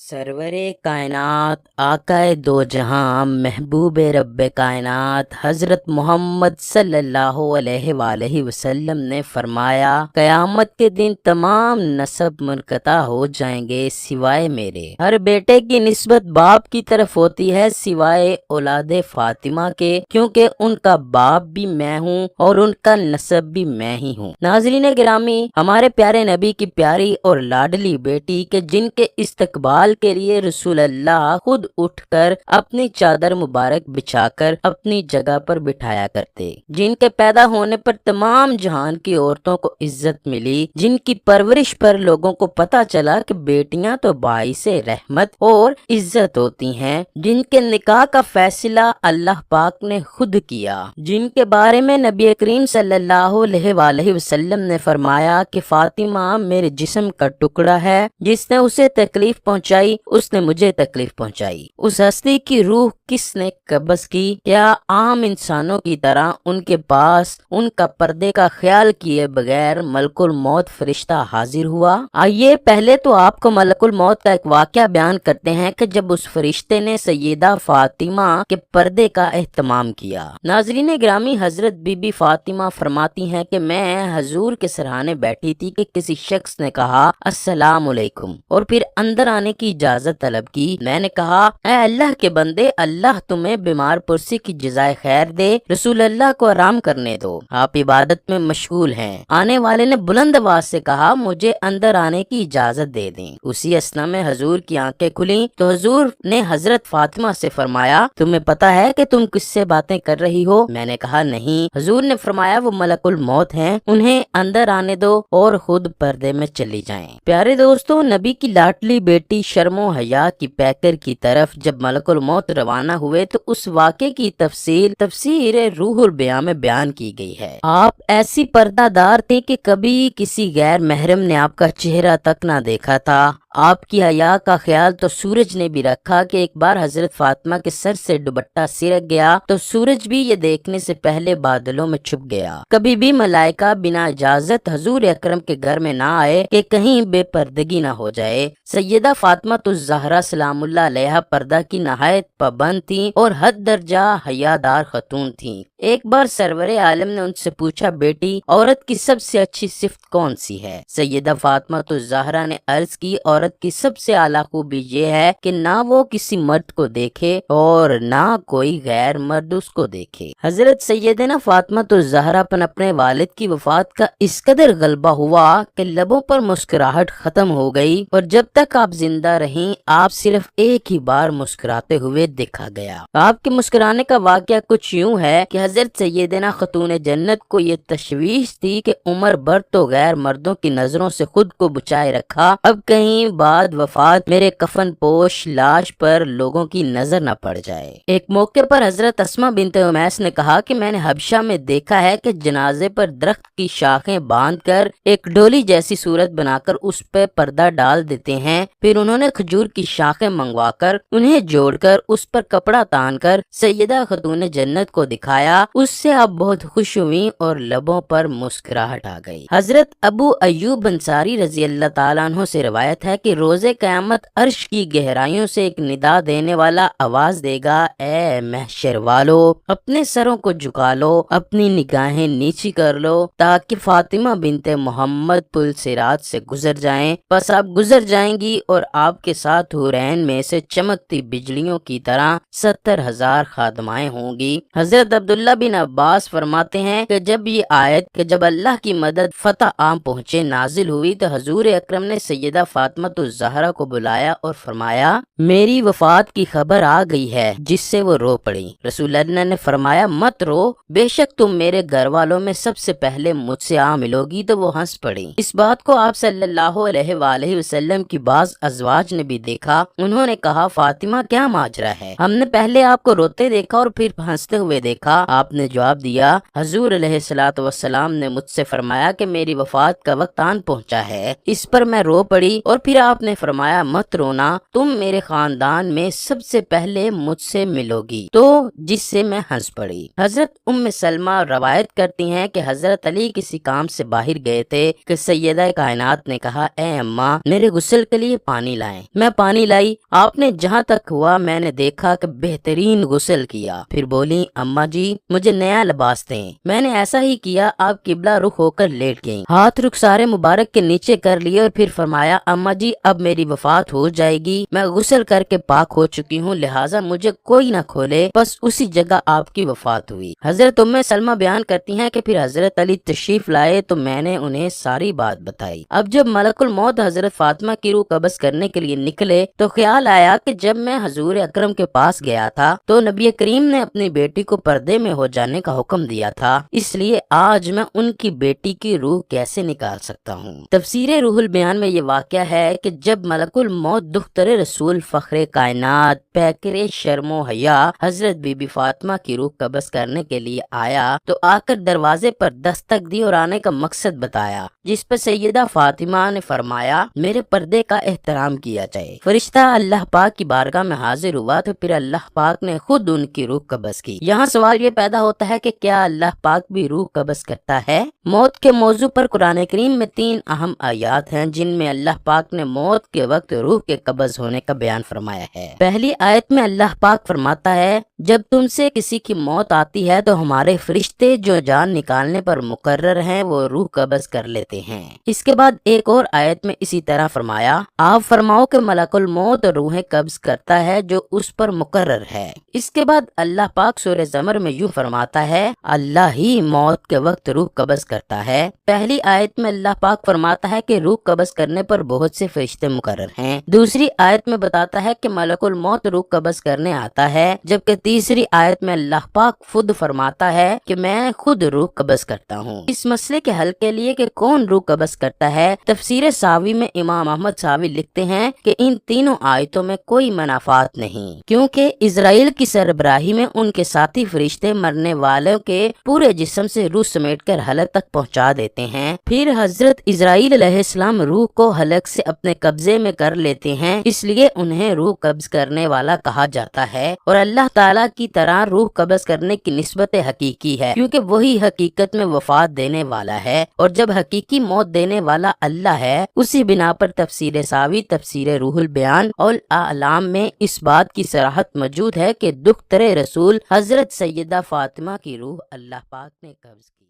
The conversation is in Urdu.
سرور کائنات آقائے دو جہاں محبوب رب کائنات حضرت محمد صلی اللہ علیہ وآلہ وسلم نے فرمایا، قیامت کے دن تمام نسب منقطع ہو جائیں گے سوائے میرے۔ ہر بیٹے کی نسبت باپ کی طرف ہوتی ہے سوائے اولاد فاطمہ کے، کیونکہ ان کا باپ بھی میں ہوں اور ان کا نسب بھی میں ہی ہوں۔ ناظرین گرامی، ہمارے پیارے نبی کی پیاری اور لاڈلی بیٹی کے جن کے استقبال کے لیے رسول اللہ خود اٹھ کر اپنی چادر مبارک بچھا کر اپنی جگہ پر بٹھایا کرتے، جن کے پیدا ہونے پر تمام جہان کی عورتوں کو عزت ملی، جن کی پرورش پر لوگوں کو پتا چلا کہ بیٹیاں تو باعث رحمت اور عزت ہوتی ہیں، جن کے نکاح کا فیصلہ اللہ پاک نے خود کیا، جن کے بارے میں نبی کریم صلی اللہ علیہ وآلہ وسلم نے فرمایا کہ فاطمہ میرے جسم کا ٹکڑا ہے، جس نے اسے تکلیف پہنچائی اس نے مجھے تکلیف پہنچائی۔ اس ہستی کی روح کس نے قبض کی؟ کیا عام انسانوں کی طرح ان کے پاس ان کا پردے کا خیال کیے بغیر ملک الموت فرشتہ حاضر ہوا؟ آئیے پہلے تو آپ کو ملک الموت کا ایک واقعہ بیان کرتے ہیں کہ جب اس فرشتے نے سیدہ فاطمہ کے پردے کا اہتمام کیا۔ ناظرین گرامی، حضرت بی بی فاطمہ فرماتی ہیں کہ میں حضور کے سرہانے بیٹھی تھی کہ کسی شخص نے کہا السلام علیکم اور پھر اندر آنے کی اجازت طلب کی۔ میں نے کہا اے اللہ کے بندے، اللہ تمہیں بیمار پرسی کی جزائے خیر دے، رسول اللہ کو آرام کرنے دو، آپ عبادت میں مشغول ہیں۔ آنے والے نے بلند آواز سے کہا مجھے اندر آنے کی اجازت دے دیں۔ اسی اثنا میں حضور کی آنکھیں کھلیں تو حضور نے حضرت فاطمہ سے فرمایا تمہیں پتا ہے کہ تم کس سے باتیں کر رہی ہو؟ میں نے کہا نہیں۔ حضور نے فرمایا وہ ملک الموت ہیں، انہیں اندر آنے دو اور خود پردے میں چلی جائیں۔ پیارے دوستوں، نبی کی لاڈلی بیٹی شرم و حیا کی پیکر کی طرف جب ملک الموت روانہ ہوئے تو اس واقعے کی تفسیر روح البیاں میں بیان کی گئی ہے۔ آپ ایسی پردہ دار تھے کہ کبھی کسی غیر محرم نے آپ کا چہرہ تک نہ دیکھا تھا۔ آپ کی حیا کا خیال تو سورج نے بھی رکھا کہ ایک بار حضرت فاطمہ کے سر سے دوپٹہ سرک گیا تو سورج بھی یہ دیکھنے سے پہلے بادلوں میں چھپ گیا۔ کبھی بھی ملائکہ بنا اجازت حضور اکرم کے گھر میں نہ آئے کہ کہیں بے پردگی نہ ہو جائے۔ سیدہ فاطمہ الزہرا سلام اللہ علیہا پردہ کی نہایت پابند تھیں اور حد درجہ حیادار خاتون تھیں۔ ایک بار سرور عالم نے ان سے پوچھا بیٹی عورت کی سب سے اچھی صفت کون سی ہے؟ سیدہ فاطمہ الزہرا نے عرض کی عورت کی سب سے اعلیٰ خوبی یہ ہے کہ نہ وہ کسی مرد کو دیکھے اور نہ کوئی غیر مرد اس کو دیکھے۔ حضرت سیدنا فاطمہ الزہرا پر اپنے والد کی وفات کا اس قدر غلبہ ہوا کہ لبوں پر مسکراہٹ ختم ہو گئی اور جب تک آپ زندہ رہیں آپ صرف ایک ہی بار مسکراتے ہوئے دیکھا گیا۔ آپ کے مسکرانے کا واقعہ کچھ یوں ہے کہ حضرت سیدنا خاتون جنت کو یہ تشویش تھی کہ عمر بھر تو غیر مردوں کی نظروں سے خود کو بچائے رکھا، اب کہیں بعد وفات میرے کفن پوش لاش پر لوگوں کی نظر نہ پڑ جائے۔ ایک موقع پر حضرت اسماء بنت امیس نے کہا کہ میں نے حبشہ میں دیکھا ہے کہ جنازے پر درخت کی شاخیں باندھ کر ایک ڈولی جیسی صورت بنا کر اس پہ پردہ ڈال دیتے ہیں، پھر انہوں نے کھجور کی شاخیں منگوا کر انہیں جوڑ کر اس پر کپڑا تان کر سیدہ خاتون جنت کو دکھایا۔ اس سے آپ بہت خوش ہوئیں اور لبوں پر مسکراہٹ آ گئی۔ حضرت ابو ایوب انصاری رضی اللہ تعالیٰ عنہ سے روایت ہے کہ روز قیامت عرش کی گہرائیوں سے ایک ندا دینے والا آواز دے گا، اے محشر والو اپنے سروں کو جھکا لو، اپنی نگاہیں نیچی کر لو تاکہ فاطمہ بنت محمد پل صراط سے گزر جائیں۔ بس آپ گزر جائیں گی اور آپ کے ساتھ حورین میں سے چمکتی بجلیوں کی طرح 70,000 خادمائیں ہوں گی۔ حضرت عبداللہ بن عباس فرماتے ہیں کہ جب یہ آیت کہ جب اللہ کی مدد فتح عام پہنچے نازل ہوئی تو حضور اکرم نے سیدہ فاطمہ الزہرا کو بلایا اور فرمایا میری وفات کی خبر آ گئی ہے، جس سے وہ رو پڑی۔ رسول اللہ نے فرمایا مت رو، بے شک تم میرے گھر والوں میں سب سے پہلے مجھ سے آ ملو گی۔ تو وہ ہنس پڑی۔ اس بات کو آپ صلی اللہ علیہ وآلہ وسلم کی بعض ازواج نے بھی دیکھا۔ انہوں نے کہا فاطمہ کیا ماجرا ہے؟ ہم نے پہلے آپ کو روتے دیکھا اور پھر ہنستے ہوئے دیکھا۔ آپ نے جواب دیا حضور علیہ الصلوۃ والسلام نے مجھ سے فرمایا کہ میری وفات کا وقت آن پہنچا ہے۔ اس پر میں رو پڑی اور پھر پھر آپ نے فرمایا مت رونا، تم میرے خاندان میں سب سے پہلے مجھ سے ملو گی، تو جس سے میں ہنس پڑی۔ حضرت ام سلمہ روایت کرتی ہیں کہ حضرت علی کسی کام سے باہر گئے تھے کہ سیدہ کائنات نے کہا اے اماں میرے غسل کے لیے پانی لائیں۔ میں پانی لائی، آپ نے جہاں تک ہوا میں نے دیکھا کہ بہترین غسل کیا۔ پھر بولی اماں جی مجھے نیا لباس دیں۔ میں نے ایسا ہی کیا، آپ قبلہ رخ ہو کر لیٹ گئیں، ہاتھ رخسارے مبارک کے نیچے کر لیے اور پھر فرمایا اماں جی اب میری وفات ہو جائے گی، میں غسل کر کے پاک ہو چکی ہوں، لہٰذا مجھے کوئی نہ کھولے۔ بس اسی جگہ آپ کی وفات ہوئی۔ حضرت ام سلمہ بیان کرتی ہیں کہ پھر حضرت علی تشریف لائے تو میں نے انہیں ساری بات بتائی۔ اب جب ملک الموت حضرت فاطمہ کی روح قبض کرنے کے لیے نکلے تو خیال آیا کہ جب میں حضور اکرم کے پاس گیا تھا تو نبی کریم نے اپنی بیٹی کو پردے میں ہو جانے کا حکم دیا تھا، اس لیے آج میں ان کی بیٹی کی روح کیسے نکال سکتا ہوں۔ تفسیر روح البیان میں یہ واقعہ ہے کہ جب ملک الموت دختر رسول فخر کائنات پیکر شرم و حیا حضرت بی بی فاطمہ کی روح قبض کرنے کے لیے آیا تو آ کر دروازے پر دستک دی اور آنے کا مقصد بتایا، جس پر سیدہ فاطمہ نے فرمایا میرے پردے کا احترام کیا جائے۔ فرشتہ اللہ پاک کی بارگاہ میں حاضر ہوا تو پھر اللہ پاک نے خود ان کی روح قبض کی۔ یہاں سوال یہ پیدا ہوتا ہے کہ کیا اللہ پاک بھی روح قبض کرتا ہے؟ موت کے موضوع پر قرآن کریم میں 3 اہم آیات ہیں جن میں اللہ پاک نے موت کے وقت روح کے قبض ہونے کا بیان فرمایا ہے۔ پہلی آیت میں اللہ پاک فرماتا ہے جب تم سے کسی کی موت آتی ہے تو ہمارے فرشتے جو جان نکالنے پر مقرر ہیں وہ روح قبض کر لیتے ہیں۔ اس کے بعد ایک اور آیت میں اسی طرح فرمایا آپ فرماؤ کہ ملک الموت روحیں قبض کرتا ہے جو اس پر مقرر ہے۔ اس کے بعد اللہ پاک سورہ زمر میں یوں فرماتا ہے اللہ ہی موت کے وقت روح قبض کرتا ہے۔ پہلی آیت میں اللہ پاک فرماتا ہے کہ روح قبض کرنے پر بہت سے فرشتے مقرر ہیں۔ دوسری آیت میں بتاتا ہے کہ ملک الموت روح قبض کرنے آتا ہے، جبکہ تیسری آیت میں اللہ پاک خود فرماتا ہے کہ میں خود روح قبض کرتا ہوں۔ اس مسئلے کے حل کے لیے کہ کون روح قبض کرتا ہے، تفسیر ساوی میں امام احمد ساوی لکھتے ہیں کہ ان تینوں آیتوں میں کوئی منافات نہیں، کیونکہ اسرائیل کی سربراہی میں ان کے ساتھی فرشتے مرنے والوں کے پورے جسم سے روح سمیٹ کر حلق تک پہنچا دیتے ہیں، پھر حضرت اسرائیل علیہ السلام روح کو حلق سے اپنے قبضے میں کر لیتے ہیں، اس لیے انہیں روح قبض کرنے والا کہا جاتا ہے، اور اللہ تعالیٰ کی طرح روح قبض کرنے کی نسبت حقیقی ہے کیونکہ وہی حقیقت میں وفات دینے والا ہے، اور جب حقیقی موت دینے والا اللہ ہے اسی بنا پر تفسیر ساوی تفسیر روح البیان اور اعلام میں اس بات کی صراحت موجود ہے کہ دختر رسول حضرت سیدہ فاطمہ کی روح اللہ پاک نے قبض کی۔